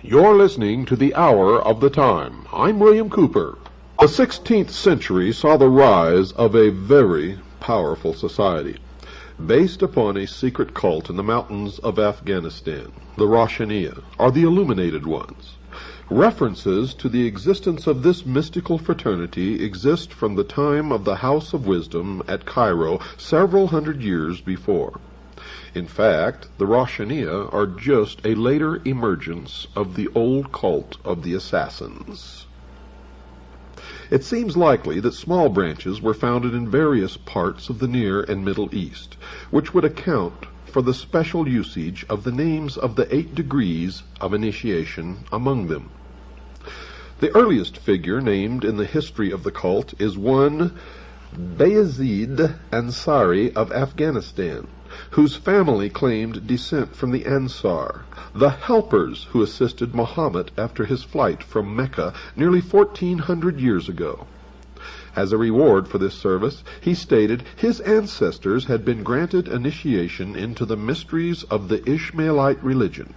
You're listening to The Hour of the Time. I'm William Cooper. The 16th century saw the rise of a very powerful society, based upon a secret cult in the mountains of Afghanistan, the Roshaniya, or the Illuminated Ones. References to the existence of this mystical fraternity exist from the time of the House of Wisdom at Cairo several hundred years before. In fact, the Roshaniya are just a later emergence of the old cult of the Assassins. It seems likely that small branches were founded in various parts of the Near and Middle East, which would account for the special usage of the names of the 8 degrees of initiation among them. The earliest figure named in the history of the cult is one Bayezid Ansari of Afghanistan, whose family claimed descent from the Ansar, the helpers who assisted Muhammad after his flight from Mecca nearly 1400 years ago. As a reward for this service, he stated his ancestors had been granted initiation into the mysteries of the Ishmaelite religion,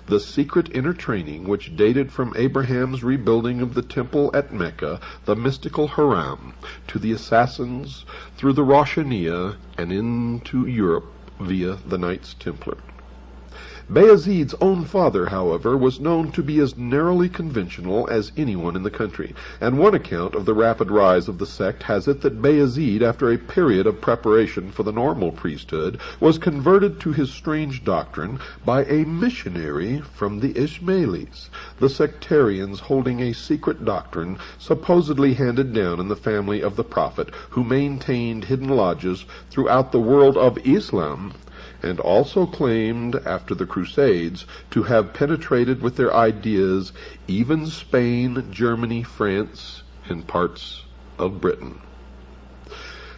the secret inner training which dated from Abraham's rebuilding of the temple at Mecca, the mystical Haram, to the Assassins through the Roshaniya and into Europe via the Knights Templar. Bayezid's own father, however, was known to be as narrowly conventional as anyone in the country, and one account of the rapid rise of the sect has it that Bayezid, after a period of preparation for the normal priesthood, was converted to his strange doctrine by a missionary from the Ismailis, the sectarians holding a secret doctrine supposedly handed down in the family of the Prophet, who maintained hidden lodges throughout the world of Islam, and also claimed, after the Crusades, to have penetrated with their ideas even Spain, Germany, France, and parts of Britain.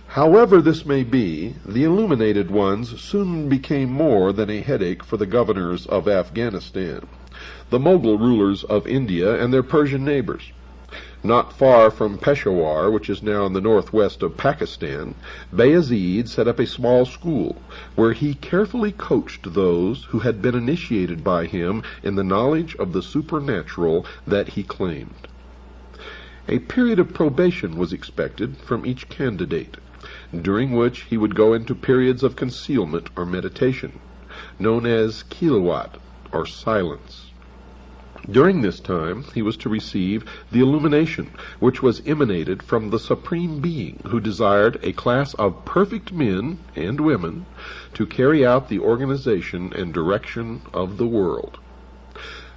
However this may be, the Illuminated Ones soon became more than a headache for the governors of Afghanistan, the Mughal rulers of India, and their Persian neighbors. Not far from Peshawar, which is now in the northwest of Pakistan, Bayezid set up a small school where he carefully coached those who had been initiated by him in the knowledge of the supernatural that he claimed. A period of probation was expected from each candidate, during which he would go into periods of concealment or meditation, known as khilwat, or silence. During this time, he was to receive the illumination, which was emanated from the Supreme Being, who desired a class of perfect men and women to carry out the organization and direction of the world.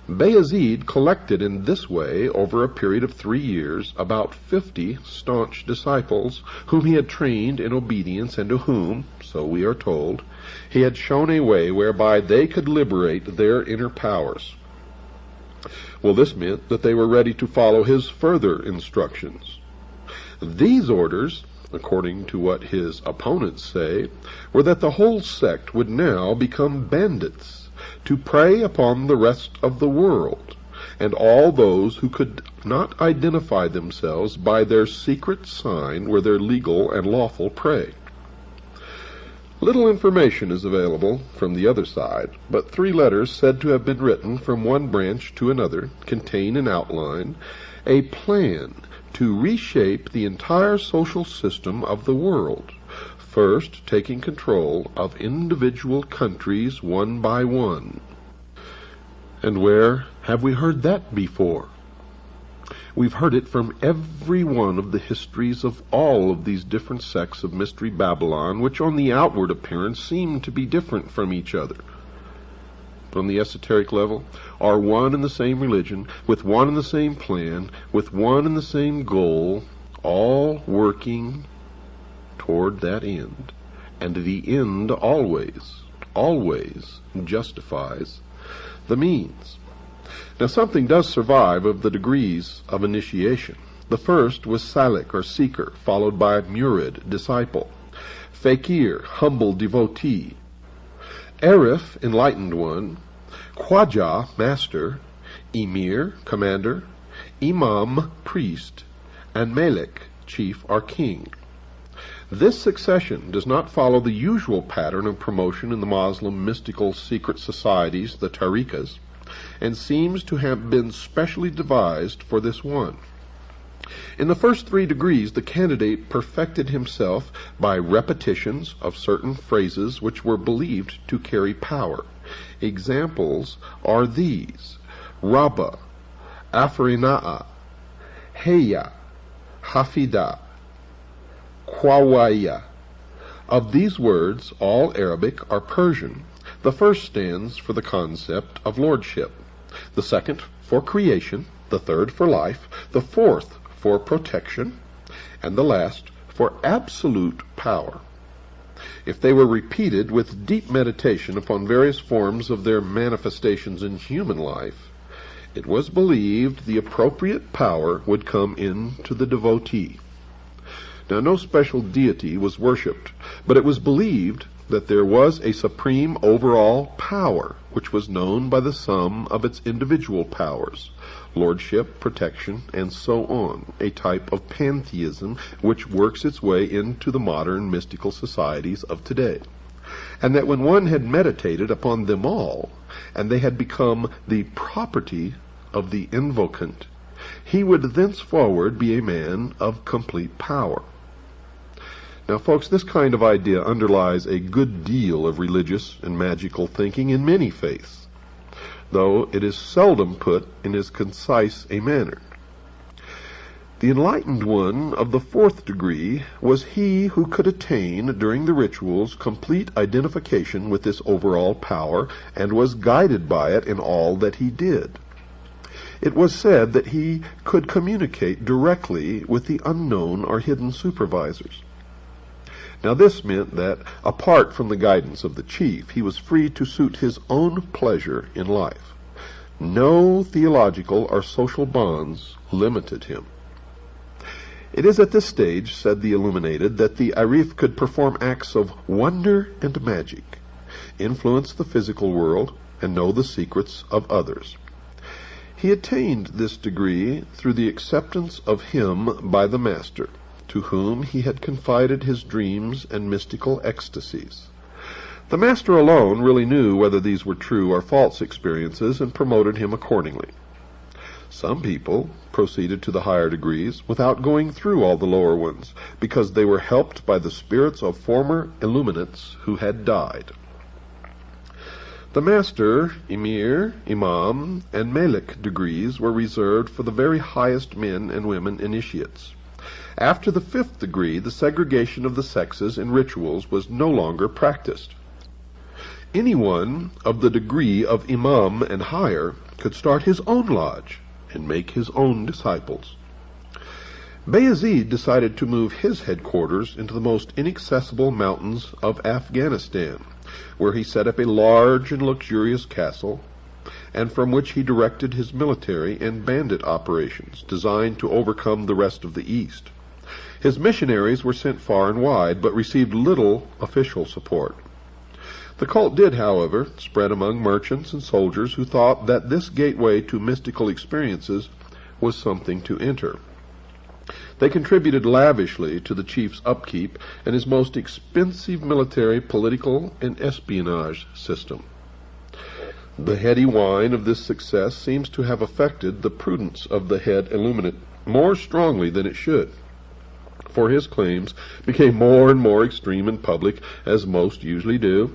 Bayezid collected in this way, over a period of 3 years, about 50 staunch disciples, whom he had trained in obedience, and to whom, so we are told, he had shown a way whereby they could liberate their inner powers. Well, this meant that they were ready to follow his further instructions. These orders, according to what his opponents say, were that the whole sect would now become bandits, to prey upon the rest of the world, and all those who could not identify themselves by their secret sign were their legal and lawful prey. Little information is available from the other side, but 3 letters said to have been written from one branch to another contain in outline a plan to reshape the entire social system of the world, first taking control of individual countries one by one. And where have we heard that before? We've heard it from every one of the histories of all of these different sects of Mystery Babylon, which on the outward appearance seem to be different from each other. But on the esoteric level, are one and the same religion, with one and the same plan, with one and the same goal, all working toward that end. And the end always justifies the means. Now something does survive of the degrees of initiation. The first was Salik, or seeker, followed by Murid, disciple, Fakir, humble devotee, Arif, enlightened one, Khwaja, master, Emir, commander, Imam, priest, and Malik, chief or king. This succession does not follow the usual pattern of promotion in the Muslim mystical secret societies, the tariqas, and seems to have been specially devised for this one. In the first 3 degrees, the candidate perfected himself by repetitions of certain phrases which were believed to carry power. Examples are these: Rabba, Afrina'a, Heya, Hafida, Kwawaya. Of these words, all Arabic or Persian. The first stands for the concept of lordship, the second for creation, the third for life, the fourth for protection, and the last for absolute power. If they were repeated with deep meditation upon various forms of their manifestations in human life, it was believed the appropriate power would come into the devotee. Now, no special deity was worshipped, but it was believed that there was a supreme overall power, which was known by the sum of its individual powers, lordship, protection, and so on, a type of pantheism which works its way into the modern mystical societies of today. And that when one had meditated upon them all, and they had become the property of the invocant, he would thenceforward be a man of complete power. Now, folks, this kind of idea underlies a good deal of religious and magical thinking in many faiths, though it is seldom put in as concise a manner. The enlightened one of the 4th degree was he who could attain, during the rituals, complete identification with this overall power, and was guided by it in all that he did. It was said that he could communicate directly with the unknown or hidden supervisors. Now this meant that, apart from the guidance of the chief, he was free to suit his own pleasure in life. No theological or social bonds limited him. It is at this stage, said the illuminated, that the Arif could perform acts of wonder and magic, influence the physical world, and know the secrets of others. He attained this degree through the acceptance of him by the master, to whom he had confided his dreams and mystical ecstasies. The master alone really knew whether these were true or false experiences, and promoted him accordingly. Some people proceeded to the higher degrees without going through all the lower ones, because they were helped by the spirits of former illuminates who had died. The master, emir, imam, and malik degrees were reserved for the very highest men and women initiates. After the 5th degree, the segregation of the sexes in rituals was no longer practiced. Anyone of the degree of imam and higher could start his own lodge and make his own disciples. Bayezid decided to move his headquarters into the most inaccessible mountains of Afghanistan, where he set up a large and luxurious castle, and from which he directed his military and bandit operations designed to overcome the rest of the East. His missionaries were sent far and wide, but received little official support. The cult did, however, spread among merchants and soldiers who thought that this gateway to mystical experiences was something to enter. They contributed lavishly to the chief's upkeep and his most expensive military, political, and espionage system. The heady wine of this success seems to have affected the prudence of the head illuminate more strongly than it should, for his claims became more and more extreme in public, as most usually do.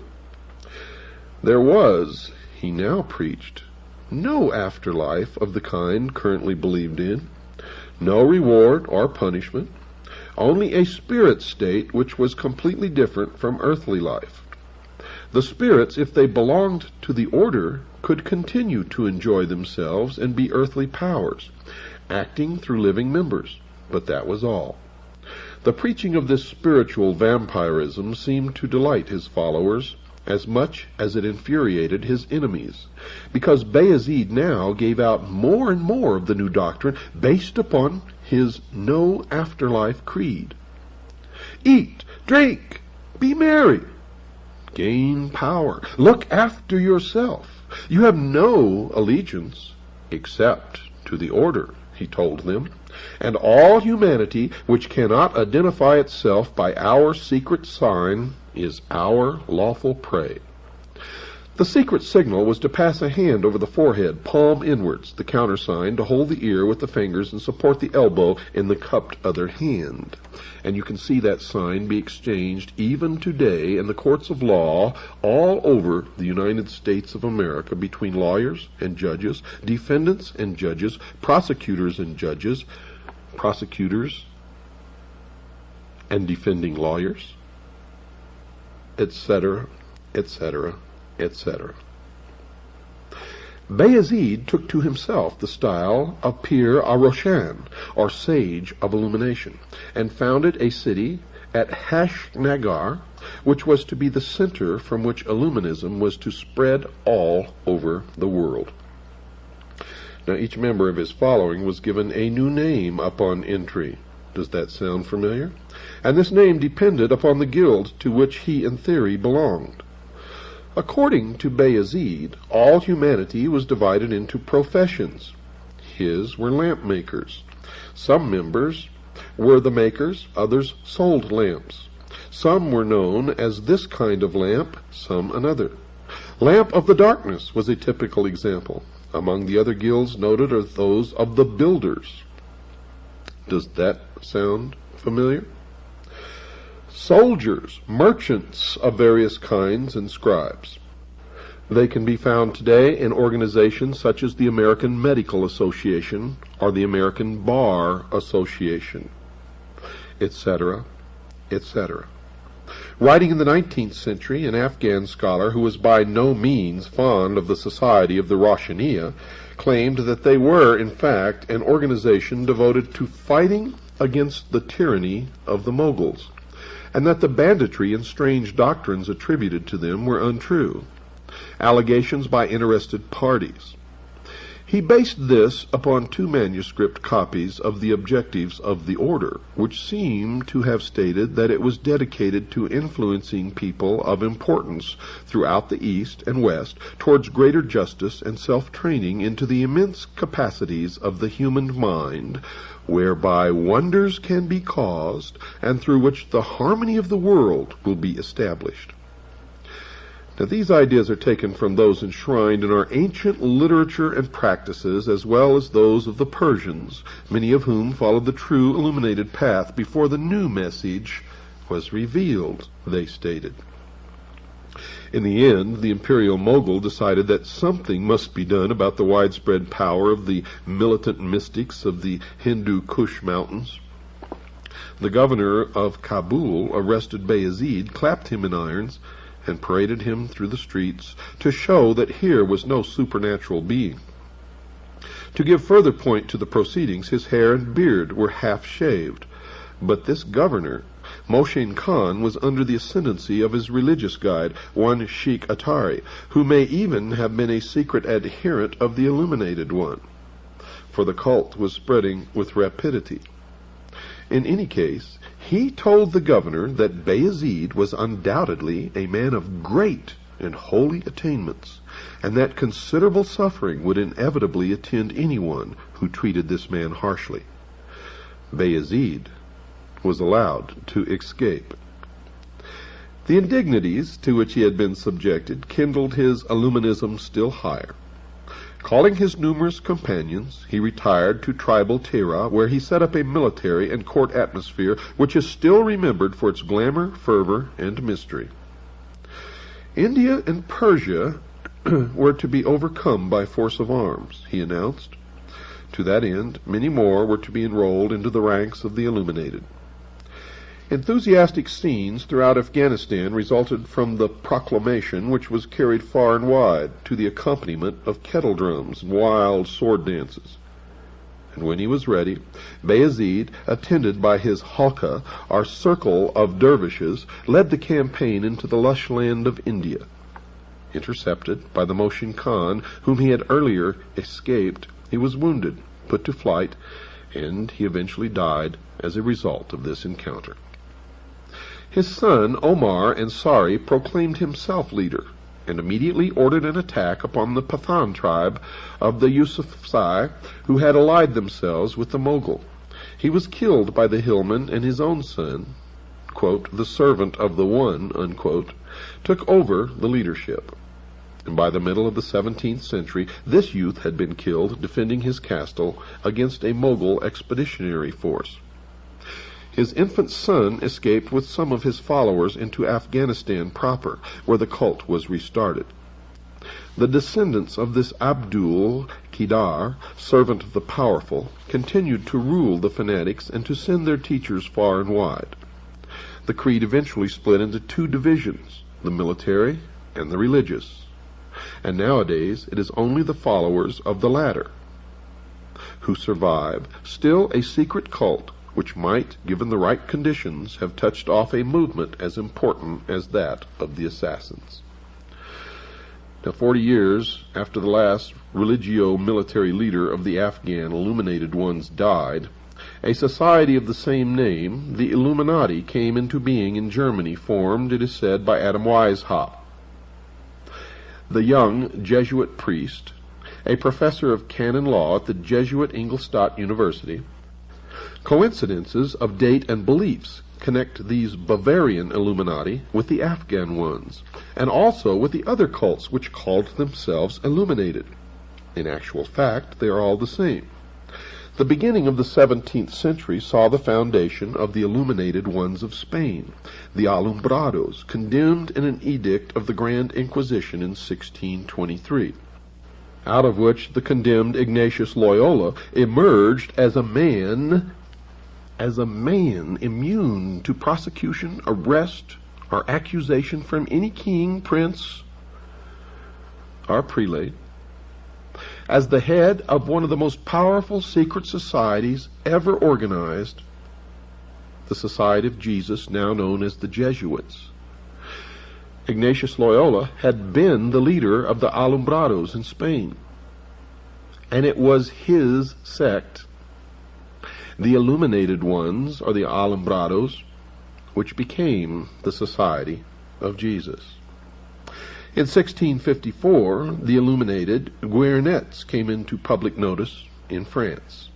There was, he now preached, no afterlife of the kind currently believed in. No reward or punishment, only a spirit state which was completely different from earthly life. The spirits, if they belonged to the order, could continue to enjoy themselves and be earthly powers, acting through living members, but that was all. The preaching of this spiritual vampirism seemed to delight his followers as much as it infuriated his enemies, because Bayezid now gave out more and more of the new doctrine based upon his no afterlife creed. Eat, drink, be merry, gain power, look after yourself. You have no allegiance except to the order, he told them, and all humanity which cannot identify itself by our secret sign is our lawful prey. The secret signal was to pass a hand over the forehead, palm inwards, the countersign to hold the ear with the fingers and support the elbow in the cupped other hand. And you can see that sign be exchanged even today in the courts of law all over the United States of America between lawyers and judges, defendants and judges, prosecutors and judges, prosecutors and defending lawyers, etc., etc., etc. Bayezid took to himself the style of Pir Roshan, or Sage of Illumination, and founded a city at Hashnagar, which was to be the center from which Illuminism was to spread all over the world. Now, each member of his following was given a new name upon entry. Does that sound familiar? And this name depended upon the guild to which he, in theory, belonged. According to Bayezid, all humanity was divided into professions. His were lamp makers. Some members were the makers, others sold lamps. Some were known as this kind of lamp, some another. Lamp of the darkness was a typical example. Among the other guilds noted are those of the builders. Does that sound familiar? Soldiers, merchants of various kinds, and scribes. They can be found today in organizations such as the American Medical Association or the American Bar Association, etc., etc. Writing in the 19th century, an Afghan scholar who was by no means fond of the society of the Roshaniya claimed that they were, in fact, an organization devoted to fighting against the tyranny of the Moguls, and that the banditry and strange doctrines attributed to them were untrue, allegations by interested parties. He based this upon 2 manuscript copies of the objectives of the order, which seem to have stated that it was dedicated to influencing people of importance throughout the East and West towards greater justice and self-training into the immense capacities of the human mind, whereby wonders can be caused, and through which the harmony of the world will be established. Now, these ideas are taken from those enshrined in our ancient literature and practices, as well as those of the Persians, many of whom followed the true illuminated path before the new message was revealed, they stated. In the end, the imperial Mogul decided that something must be done about the widespread power of the militant mystics of the Hindu Kush mountains. The governor of Kabul arrested Bayezid, clapped him in irons, and paraded him through the streets to show that here was no supernatural being. To give further point to the proceedings, his hair and beard were half shaved, but this governor, Moshin Khan, was under the ascendancy of his religious guide, one Sheikh Atari, who may even have been a secret adherent of the illuminated one, for the cult was spreading with rapidity. In any case, he told the governor that Bayezid was undoubtedly a man of great and holy attainments, and that considerable suffering would inevitably attend anyone who treated this man harshly. Bayezid was allowed to escape. The indignities to which he had been subjected kindled his illuminism still higher. Calling his numerous companions, he retired to tribal Tehra, where he set up a military and court atmosphere which is still remembered for its glamour, fervor, and mystery. India and Persia were to be overcome by force of arms, he announced. To that end, many more were to be enrolled into the ranks of the illuminated. Enthusiastic scenes throughout Afghanistan resulted from the proclamation, which was carried far and wide to the accompaniment of kettle drums and wild sword dances. And when he was ready, Bayezid, attended by his halqa, or circle of dervishes, led the campaign into the lush land of India. Intercepted by the Moshin Khan, whom he had earlier escaped, he was wounded, put to flight, and he eventually died as a result of this encounter. His son, Omar Ansari, proclaimed himself leader, and immediately ordered an attack upon the Pathan tribe of the Yusufzai, who had allied themselves with the Mughal. He was killed by the hillman, and his own son, quote, the servant of the one, unquote, took over the leadership. And by the middle of the 17th century, this youth had been killed defending his castle against a Mughal expeditionary force. His infant son escaped with some of his followers into Afghanistan proper, where the cult was restarted. The descendants of this Abdul Qidar, servant of the powerful, continued to rule the fanatics and to send their teachers far and wide. The creed eventually split into two divisions, the military and the religious. And nowadays it is only the followers of the latter who survive, still a secret cult which might, given the right conditions, have touched off a movement as important as that of the assassins. Now, 40 years after the last religio-military leader of the Afghan illuminated ones died, a society of the same name, the Illuminati, came into being in Germany, formed, it is said, by Adam Weishaupt. The young Jesuit priest, a professor of canon law at the Jesuit Ingolstadt University. Coincidences of date and beliefs connect these Bavarian Illuminati with the Afghan ones, and also with the other cults which called themselves illuminated. In actual fact, they are all the same. The beginning of the 17th century saw the foundation of the illuminated ones of Spain, the Alumbrados, condemned in an edict of the Grand Inquisition in 1623, out of which the condemned Ignatius Loyola emerged as a man immune to prosecution, arrest, or accusation from any king, prince, or prelate, as the head of one of the most powerful secret societies ever organized, the Society of Jesus, now known as the Jesuits. Ignatius Loyola had been the leader of the Alumbrados in Spain, and it was his sect, the illuminated ones, or the Alumbrados, which became the Society of Jesus. In 1654, the illuminated Guernets came into public notice in France.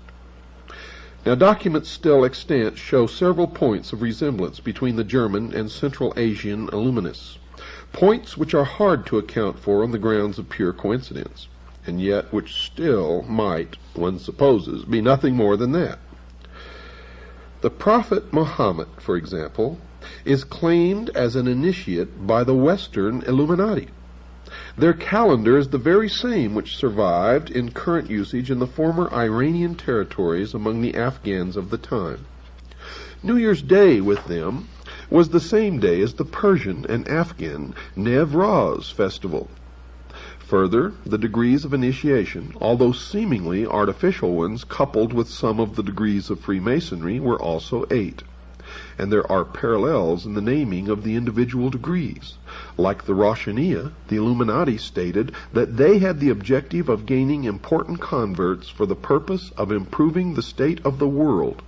Now, documents still extant show several points of resemblance between the German and Central Asian Illuminists, points which are hard to account for on the grounds of pure coincidence, and yet which still might, one supposes, be nothing more than that. The Prophet Muhammad, for example, is claimed as an initiate by the Western Illuminati. Their calendar is the very same which survived in current usage in the former Iranian territories among the Afghans of the time. New Year's Day with them was the same day as the Persian and Afghan Newroz festival. Further, the degrees of initiation, although seemingly artificial ones, coupled with some of the degrees of Freemasonry, were also 8. And there are parallels in the naming of the individual degrees. Like the Roshaniya, the Illuminati stated that they had the objective of gaining important converts for the purpose of improving the state of the world.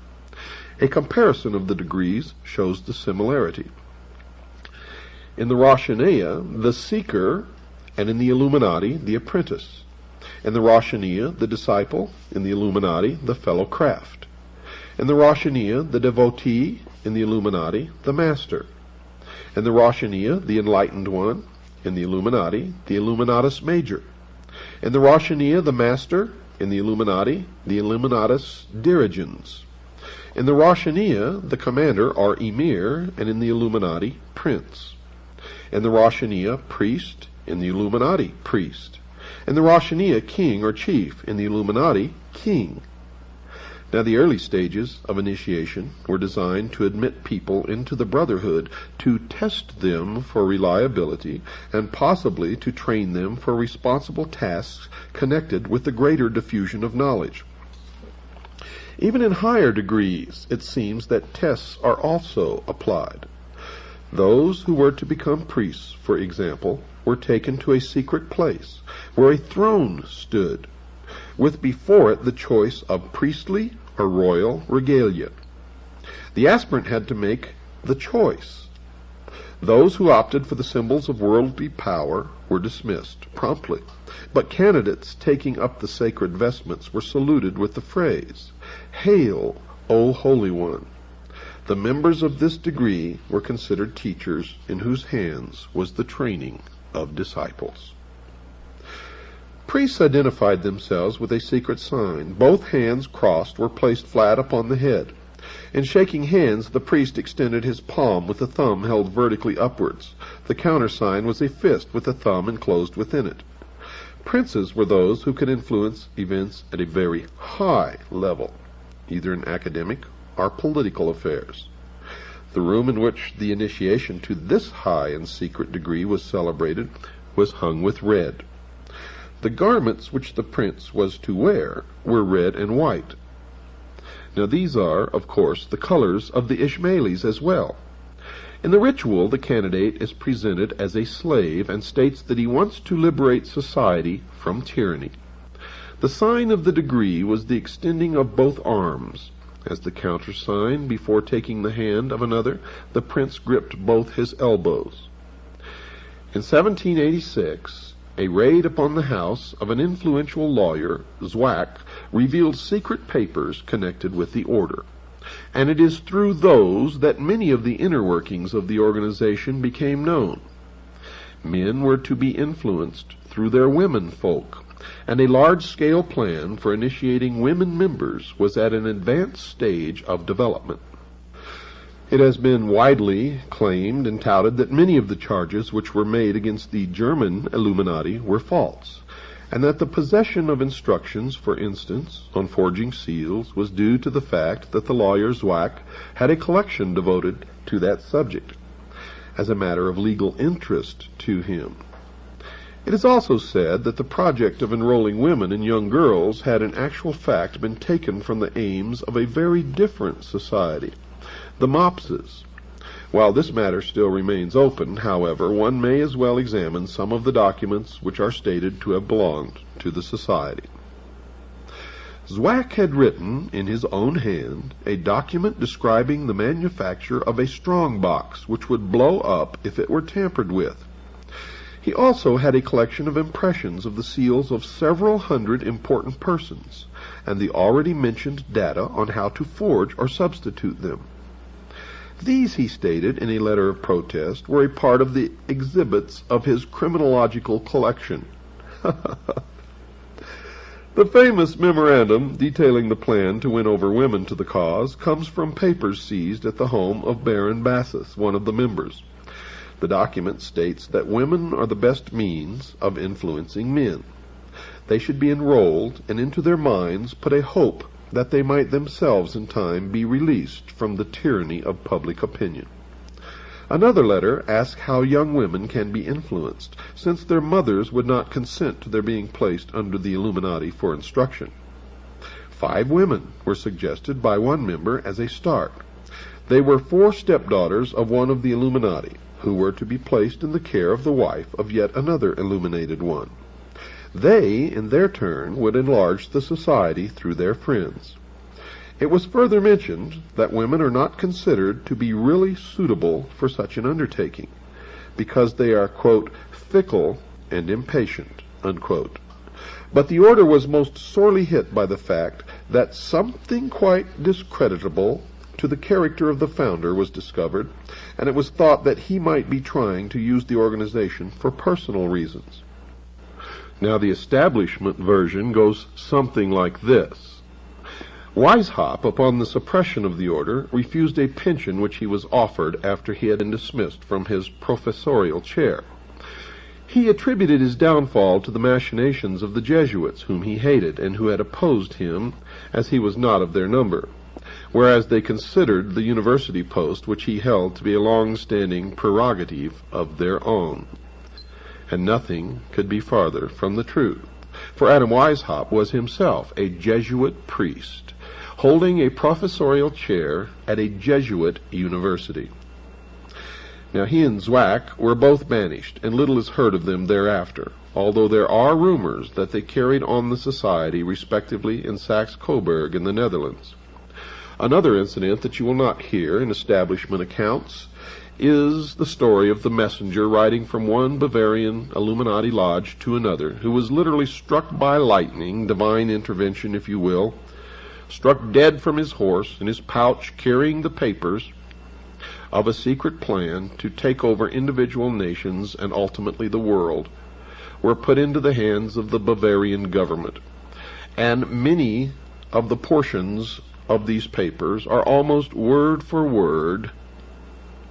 A comparison of the degrees shows the similarity. In the Roshaniya, the seeker, and in the Illuminati, the apprentice. In the Roshaniya, the disciple; in the Illuminati, the fellow craft. In the Roshaniya, the devotee; in the Illuminati, the master. In the Roshaniya, the enlightened one; in the Illuminati, the Illuminatus major. In the Roshaniya, the master; in the Illuminati, the Illuminatus dirigens. In the Roshaniya, the commander or emir; and in the Illuminati, prince. In the Roshaniya, priest; in the Illuminati, priest. In the Roshaniya, king or chief. In the Illuminati, king. Now, the early stages of initiation were designed to admit people into the brotherhood, to test them for reliability, and possibly to train them for responsible tasks connected with the greater diffusion of knowledge. Even in higher degrees, it seems that tests are also applied. Those who were to become priests, for example, were taken to a secret place where a throne stood, with before it the choice of priestly or royal regalia. The aspirant had to make the choice. Those who opted for the symbols of worldly power were dismissed promptly, but candidates taking up the sacred vestments were saluted with the phrase, "Hail, O Holy One." The members of this degree were considered teachers in whose hands was the training of disciples. Priests identified themselves with a secret sign. Both hands crossed were placed flat upon the head. In shaking hands, the priest extended his palm with the thumb held vertically upwards. The countersign was a fist with the thumb enclosed within it. Princes were those who could influence events at a very high level, either in academic or political affairs. The room in which the initiation to this high and secret degree was celebrated was hung with red. The garments which the prince was to wear were red and white. Now these are, of course, the colors of the Ishmaelis as well. In the ritual, the candidate is presented as a slave and states that he wants to liberate society from tyranny. The sign of the degree was the extending of both arms. As the countersign, before taking the hand of another, the prince gripped both his elbows. In 1786, a raid upon the house of an influential lawyer, Zwack, revealed secret papers connected with the order. And it is through those that many of the inner workings of the organization became known. Men were to be influenced through their women folk, and a large-scale plan for initiating women members was at an advanced stage of development. It has been widely claimed and touted that many of the charges which were made against the German Illuminati were false, and that the possession of instructions, for instance, on forging seals, was due to the fact that the lawyer Zwack had a collection devoted to that subject, as a matter of legal interest to him. It is also said that the project of enrolling women and young girls had in actual fact been taken from the aims of a very different society, the Mopses. While this matter still remains open, however, one may as well examine some of the documents which are stated to have belonged to the society. Zwack had written in his own hand a document describing the manufacture of a strong box which would blow up if it were tampered with. He also had a collection of impressions of the seals of several hundred important persons, and the already mentioned data on how to forge or substitute them. These, he stated in a letter of protest, were a part of the exhibits of his criminological collection. The famous memorandum detailing the plan to win over women to the cause comes from papers seized at the home of Baron Bassus, one of the members. The document states that women are the best means of influencing men. They should be enrolled, and into their minds put a hope that they might themselves in time be released from the tyranny of public opinion. Another letter asks how young women can be influenced, since their mothers would not consent to their being placed under the Illuminati for instruction. 5 women were suggested by one member as a start. They were 4 stepdaughters of one of the Illuminati, who were to be placed in the care of the wife of yet another illuminated one. They, in their turn, would enlarge the society through their friends. It was further mentioned that women are not considered to be really suitable for such an undertaking, because they are, quote, fickle and impatient, unquote. But the order was most sorely hit by the fact that something quite discreditable to the character of the founder was discovered, and it was thought that he might be trying to use the organization for personal reasons. Now, the establishment version goes something like this. Weishaupt, upon the suppression of the order, refused a pension which he was offered after he had been dismissed from his professorial chair. He attributed his downfall to the machinations of the Jesuits, whom he hated, and who had opposed him, as he was not of their number, whereas they considered the university post which he held to be a long-standing prerogative of their own. And nothing could be farther from the truth, for Adam Weishaupt was himself a Jesuit priest, holding a professorial chair at a Jesuit university. Now he and Zwack were both banished, and little is heard of them thereafter, although there are rumors that they carried on the society respectively in Saxe-Coburg in the Netherlands. Another incident that you will not hear in establishment accounts is the story of the messenger riding from one Bavarian Illuminati lodge to another, who was literally struck by lightning, divine intervention if you will, struck dead from his horse, in his pouch carrying the papers of a secret plan to take over individual nations and ultimately the world, were put into the hands of the Bavarian government. And many of the portions of these papers are almost word for word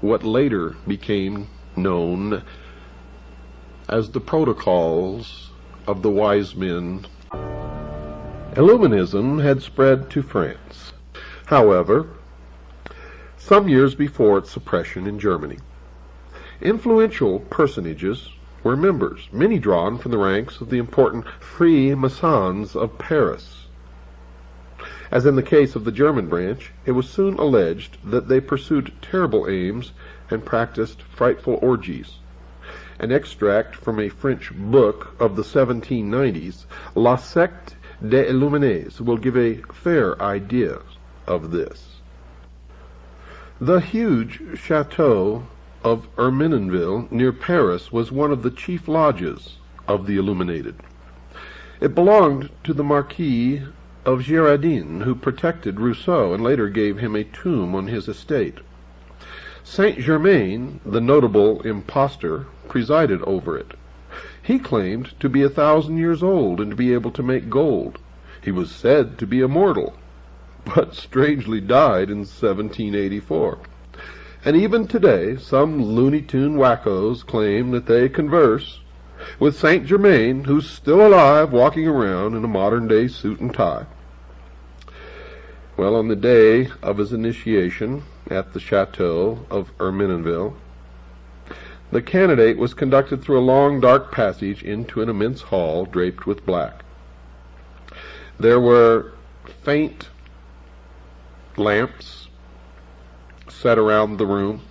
what later became known as the protocols of the wise men. Illuminism had spread to France, however, some years before its suppression in Germany. Influential personages were members, many drawn from the ranks of the important Freemasons of Paris. As in the case of the German branch, it was soon alleged that they pursued terrible aims and practiced frightful orgies. An extract from a French book of the 1790s, La Secte des Illuminés, will give a fair idea of this. The huge chateau of Ermenonville near Paris was one of the chief lodges of the illuminated. It belonged to the Marquis of Girardin, who protected Rousseau and later gave him a tomb on his estate. Saint Germain, the notable impostor, presided over it. He claimed to be 1,000 years old and to be able to make gold. He was said to be immortal, but strangely died in 1784. And even today, some Looney Tune wackos claim that they converse with Saint Germain, who's still alive, walking around in a modern-day suit and tie. Well, on the day of his initiation at the chateau of Ermenonville, the candidate was conducted through a long, dark passage into an immense hall draped with black. There were faint lamps set around the room.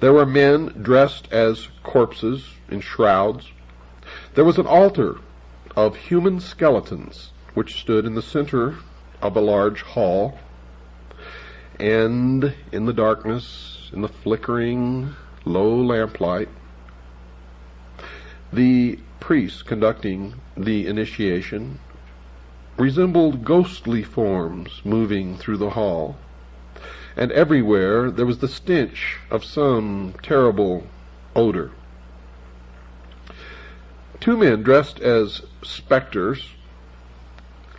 There were men dressed as corpses in shrouds. There was an altar of human skeletons which stood in the center of a large hall, and in the darkness, in the flickering low lamplight, the priest conducting the initiation resembled ghostly forms moving through the hall, and everywhere there was the stench of some terrible odor. Two men dressed as specters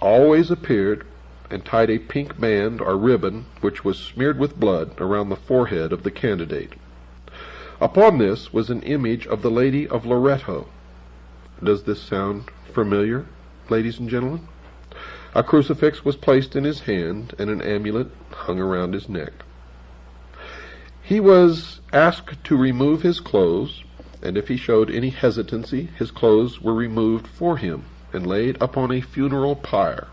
always appeared and tied a pink band or ribbon which was smeared with blood around the forehead of the candidate. Upon this was an image of the Lady of Loretto. Does this sound familiar, ladies and gentlemen? A crucifix was placed in his hand and an amulet hung around his neck. He was asked to remove his clothes, and if he showed any hesitancy, his clothes were removed for him and laid upon a funeral pyre.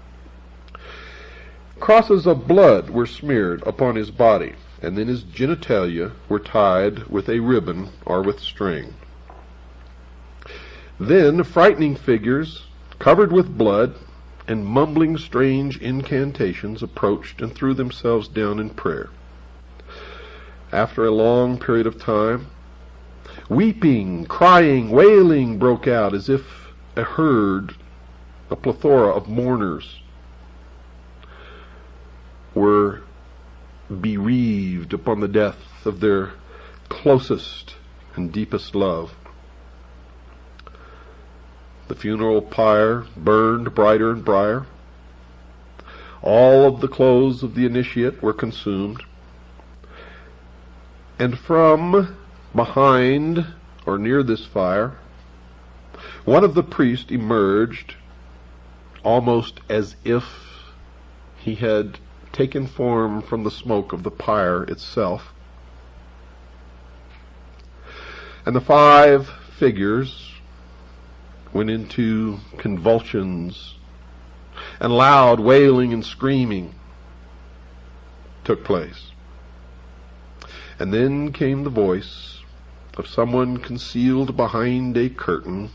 Crosses of blood were smeared upon his body, and then his genitalia were tied with a ribbon or with string. Then frightening figures, covered with blood and mumbling strange incantations, approached and threw themselves down in prayer. After a long period of time, weeping, crying, wailing broke out as if a herd, a plethora of mourners were bereaved upon the death of their closest and deepest love. The funeral pyre burned brighter and brighter. All of the clothes of the initiate were consumed. And from behind or near this fire, one of the priests emerged almost as if he had taken form from the smoke of the pyre itself. And the 5 figures went into convulsions, and loud wailing and screaming took place. And then came the voice of someone concealed behind a curtain.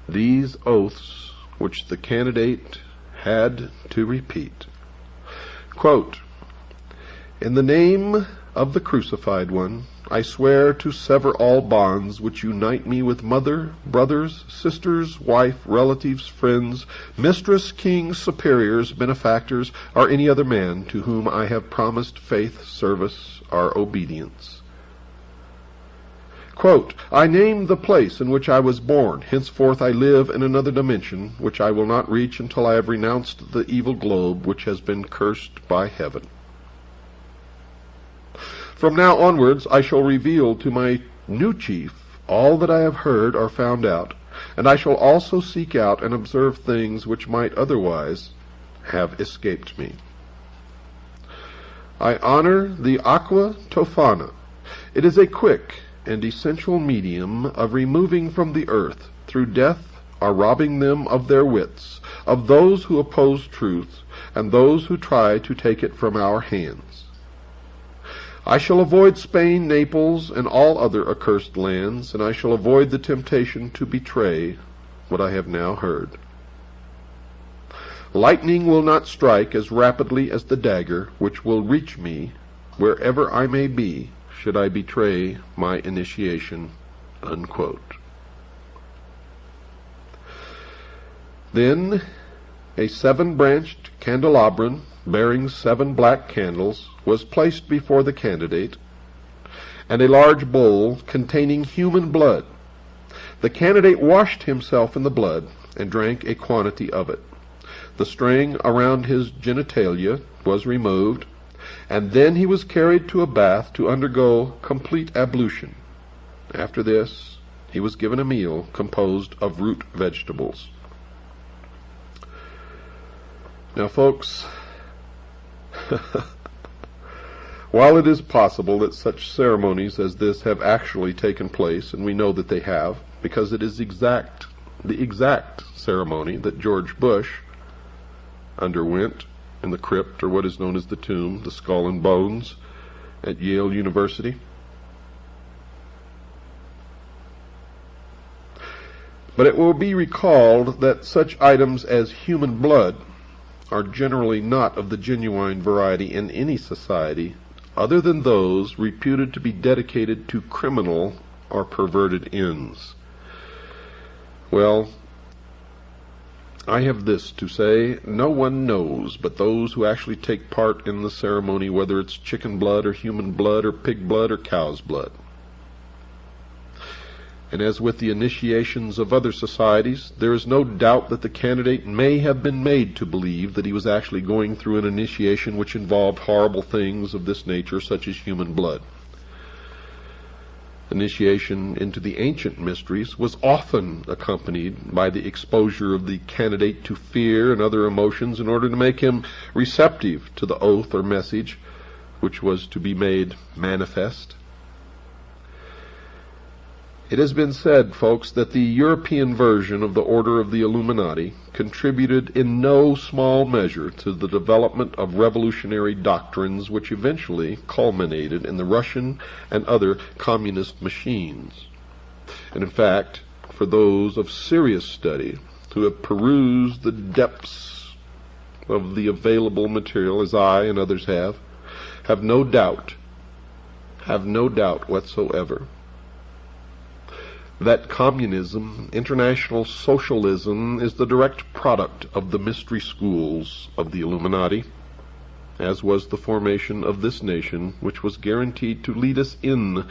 These oaths which the candidate had to repeat. Quote, "In the name of the crucified one, I swear to sever all bonds which unite me with mother, brothers, sisters, wife, relatives, friends, mistress, kings, superiors, benefactors, or any other man to whom I have promised faith, service, or obedience." Quote, "I name the place in which I was born. Henceforth I live in another dimension, which I will not reach until I have renounced the evil globe which has been cursed by heaven. From now onwards I shall reveal to my new chief all that I have heard or found out, and I shall also seek out and observe things which might otherwise have escaped me. I honor the aqua tofana. It is a quick and essential medium of removing from the earth, through death or robbing them of their wits, of those who oppose truth and those who try to take it from our hands. I shall avoid Spain, Naples, and all other accursed lands, and I shall avoid the temptation to betray what I have now heard. Lightning will not strike as rapidly as the dagger, which will reach me wherever I may be, should I betray my initiation." Unquote. Then a 7-branched candelabrum bearing 7 black candles was placed before the candidate, and a large bowl containing human blood. The candidate washed himself in the blood and drank a quantity of it. The string around his genitalia was removed, and then he was carried to a bath to undergo complete ablution. After this, he was given a meal composed of root vegetables. Now, folks, while it is possible that such ceremonies as this have actually taken place, and we know that they have, because it is the exact ceremony that George Bush underwent in the crypt, or what is known as the tomb, the skull and bones, at Yale University. But it will be recalled that such items as human blood are generally not of the genuine variety in any society other than those reputed to be dedicated to criminal or perverted ends. Well, I have this to say: no one knows but those who actually take part in the ceremony, whether it's chicken blood or human blood or pig blood or cow's blood. And as with the initiations of other societies, there is no doubt that the candidate may have been made to believe that he was actually going through an initiation which involved horrible things of this nature, such as human blood. Initiation into the ancient mysteries was often accompanied by the exposure of the candidate to fear and other emotions in order to make him receptive to the oath or message which was to be made manifest. It has been said, folks, that the European version of the Order of the Illuminati contributed in no small measure to the development of revolutionary doctrines which eventually culminated in the Russian and other communist machines. And in fact, for those of serious study who have perused the depths of the available material, as I and others have no doubt whatsoever that communism, international socialism, is the direct product of the mystery schools of the Illuminati, as was the formation of this nation, which was guaranteed to lead us in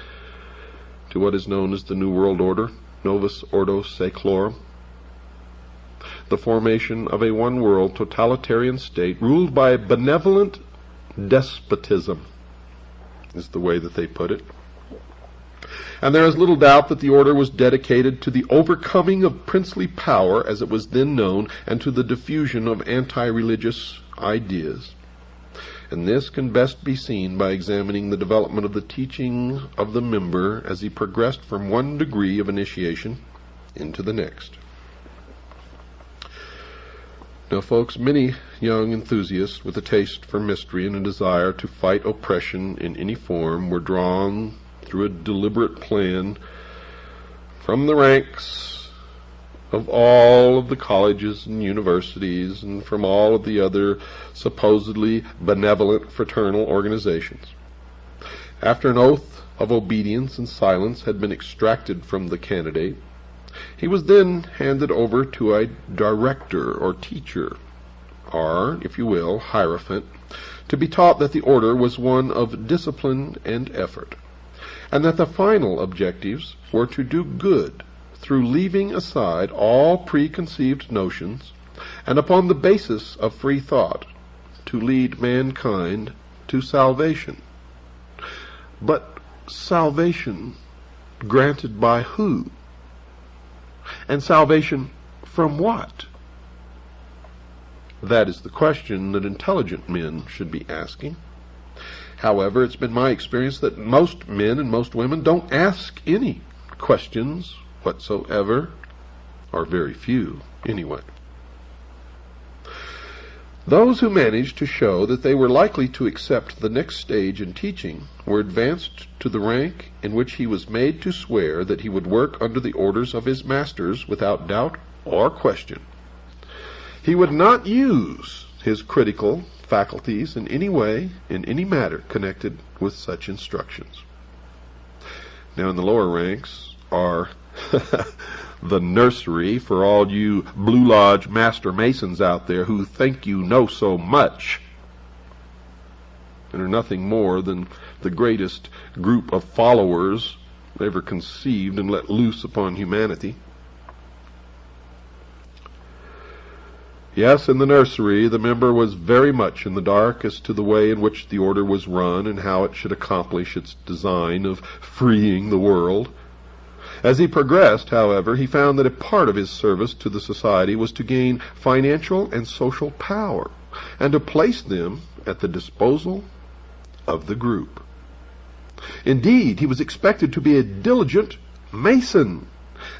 to what is known as the New World Order, Novus Ordo Seclorum, the formation of a one-world totalitarian state ruled by benevolent despotism, is the way that they put it. And there is little doubt that the order was dedicated to the overcoming of princely power as it was then known, and to the diffusion of anti-religious ideas. And this can best be seen by examining the development of the teaching of the member as he progressed from one degree of initiation into the next. Now, folks, many young enthusiasts with a taste for mystery and a desire to fight oppression in any form were drawn through a deliberate plan from the ranks of all of the colleges and universities and from all of the other supposedly benevolent fraternal organizations. After an oath of obedience and silence had been extracted from the candidate, he was then handed over to a director or teacher, or, if you will, hierophant, to be taught that the order was one of discipline and effort, and that the final objectives were to do good through leaving aside all preconceived notions, and upon the basis of free thought, to lead mankind to salvation. But salvation granted by who? And salvation from what? That is the question that intelligent men should be asking. However, it's been my experience that most men and most women don't ask any questions whatsoever, or very few anyway. Those who managed to show that they were likely to accept the next stage in teaching were advanced to the rank in which he was made to swear that he would work under the orders of his masters without doubt or question. He would not use his critical faculties in any way, in any matter connected with such instructions. Now, in the lower ranks are the nursery for all you Blue Lodge Master Masons out there who think you know so much and are nothing more than the greatest group of followers ever conceived and let loose upon humanity. Yes, in the nursery, the member was very much in the dark as to the way in which the order was run and how it should accomplish its design of freeing the world. As he progressed, however, he found that a part of his service to the society was to gain financial and social power, and to place them at the disposal of the group. Indeed, he was expected to be a diligent Mason,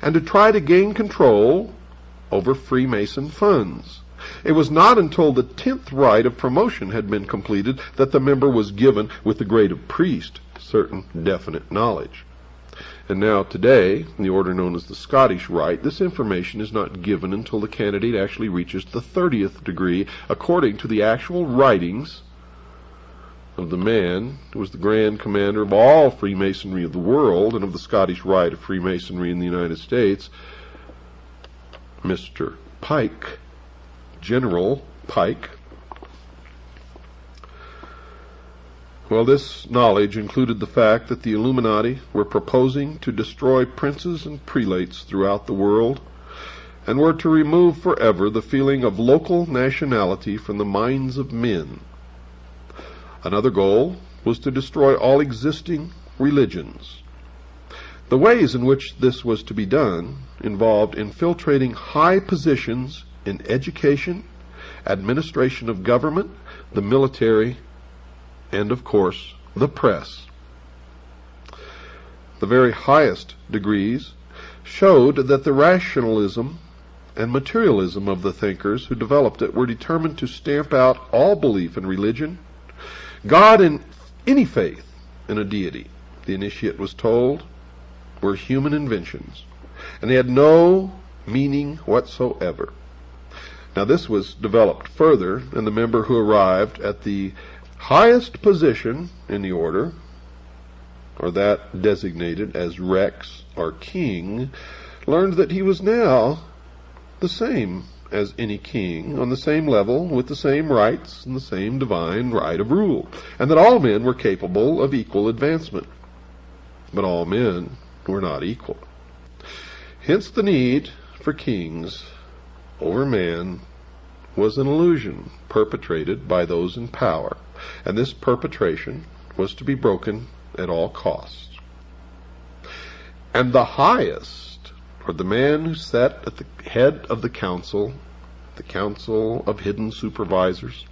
and to try to gain control over Freemason funds. It was not until the 10th rite of promotion had been completed that the member was given, with the grade of priest, certain definite knowledge. And now today, in the order known as the Scottish Rite, this information is not given until the candidate actually reaches the 30th degree, according to the actual writings of the man who was the Grand Commander of all Freemasonry of the world and of the Scottish Rite of Freemasonry in the United States, Mr. Pike, General Pike. Well, this knowledge included the fact that the Illuminati were proposing to destroy princes and prelates throughout the world, and were to remove forever the feeling of local nationality from the minds of men. Another goal was to destroy all existing religions. The ways in which this was to be done involved infiltrating high positions in education, administration of government, the military, and, of course, the press. The very highest degrees showed that the rationalism and materialism of the thinkers who developed it were determined to stamp out all belief in religion, God, and any faith in a deity, the initiate was told, were human inventions, and they had no meaning whatsoever. Now, this was developed further, and the member who arrived at the highest position in the order, or that designated as Rex or King, learned that he was now the same as any king, on the same level, with the same rights and the same divine right of rule, and that all men were capable of equal advancement. But all men were not equal. Hence the need for kings over man was an illusion perpetrated by those in power, and this perpetration was to be broken at all costs. And the highest, or the man who sat at the head of the council of hidden supervisors,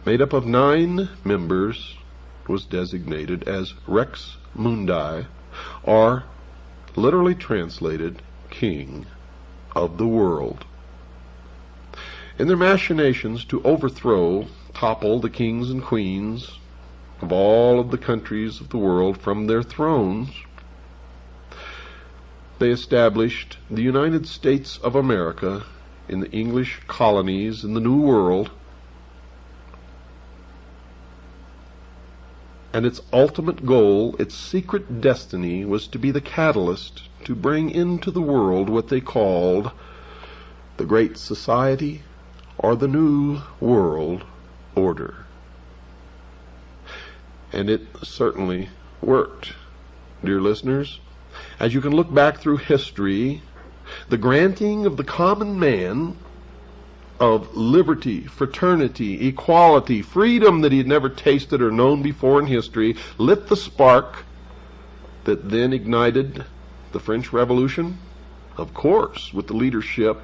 made up of 9 members, was designated as Rex Mundi, or literally translated, King of the World. In their machinations to overthrow, topple the kings and queens of all of the countries of the world from their thrones, they established the United States of America in the English colonies in the New World, and its ultimate goal, its secret destiny, was to be the catalyst to bring into the world what they called the Great Society or the New World Order. And it certainly worked, dear listeners. As you can look back through history, the granting of the common man of liberty, fraternity, equality, freedom that he had never tasted or known before in history, lit the spark that then ignited the French Revolution, of course, with the leadership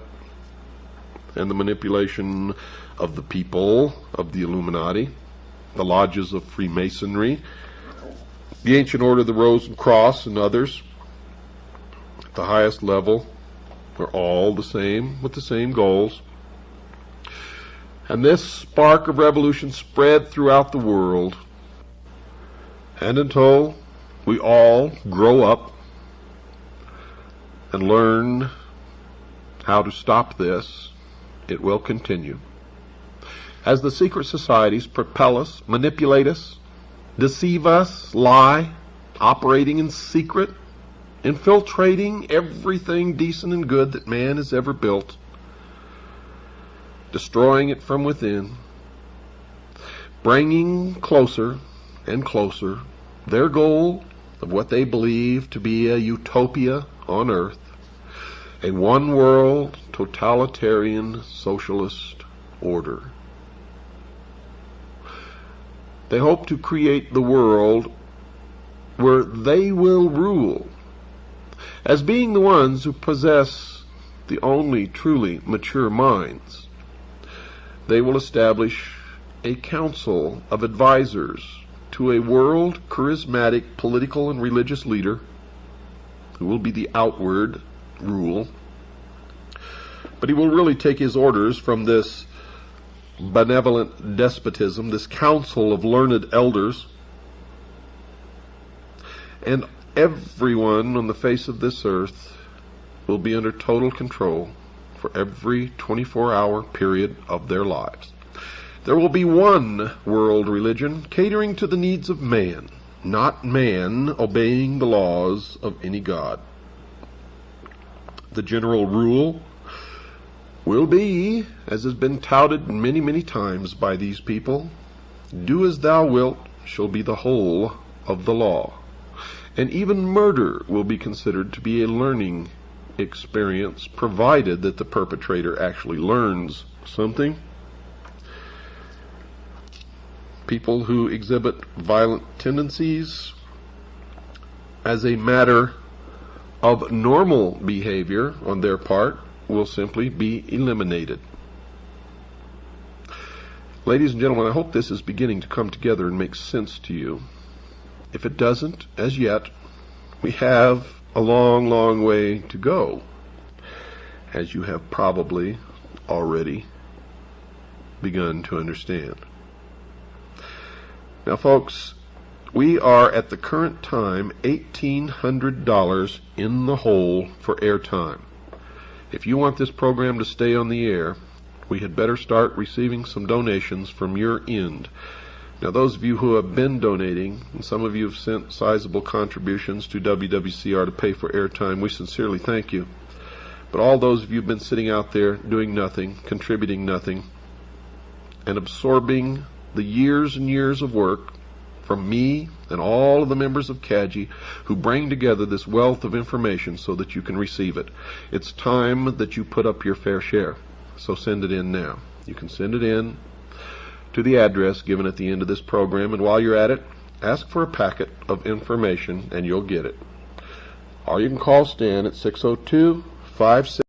and the manipulation of the people of the Illuminati, the lodges of Freemasonry, the Ancient Order of the Rose and Cross, and others. At the highest level, are all the same, with the same goals. And this spark of revolution spread throughout the world. And until we all grow up and learn how to stop this, it will continue. As the secret societies propel us, manipulate us, deceive us, lie, operating in secret, infiltrating everything decent and good that man has ever built, destroying it from within, bringing closer and closer their goal of what they believe to be a utopia on earth, a one-world, totalitarian, socialist order. They hope to create the world where they will rule, as being the ones who possess the only truly mature minds. They will establish a council of advisors to a world charismatic political and religious leader who will be the outward rule, but he will really take his orders from this benevolent despotism, this council of learned elders, and everyone on the face of this earth will be under total control for every 24-hour period of their lives. There will be one world religion catering to the needs of man, not man obeying the laws of any god. The general rule will be, as has been touted many, many times by these people, do as thou wilt shall be the whole of the law. And even murder will be considered to be a learning experience, provided that the perpetrator actually learns something. People who exhibit violent tendencies as a matter of normal behavior on their part will simply be eliminated. Ladies and gentlemen, I hope this is beginning to come together and make sense to you. If it doesn't, as yet, we have a long, long way to go, as you have probably already begun to understand. Now, folks, we are at the current time $1,800 in the hole for airtime. If you want this program to stay on the air, we had better start receiving some donations from your end. Now, those of you who have been donating, and some of you have sent sizable contributions to WWCR to pay for airtime, we sincerely thank you. But all those of you who have been sitting out there doing nothing, contributing nothing, and absorbing the years and years of work from me and all of the members of CAGI who bring together this wealth of information so that you can receive it. It's time that you put up your fair share. So send it in now. You can send it in to the address given at the end of this program, and while you're at it, ask for a packet of information and you'll get it. or you can call Stan at 602-56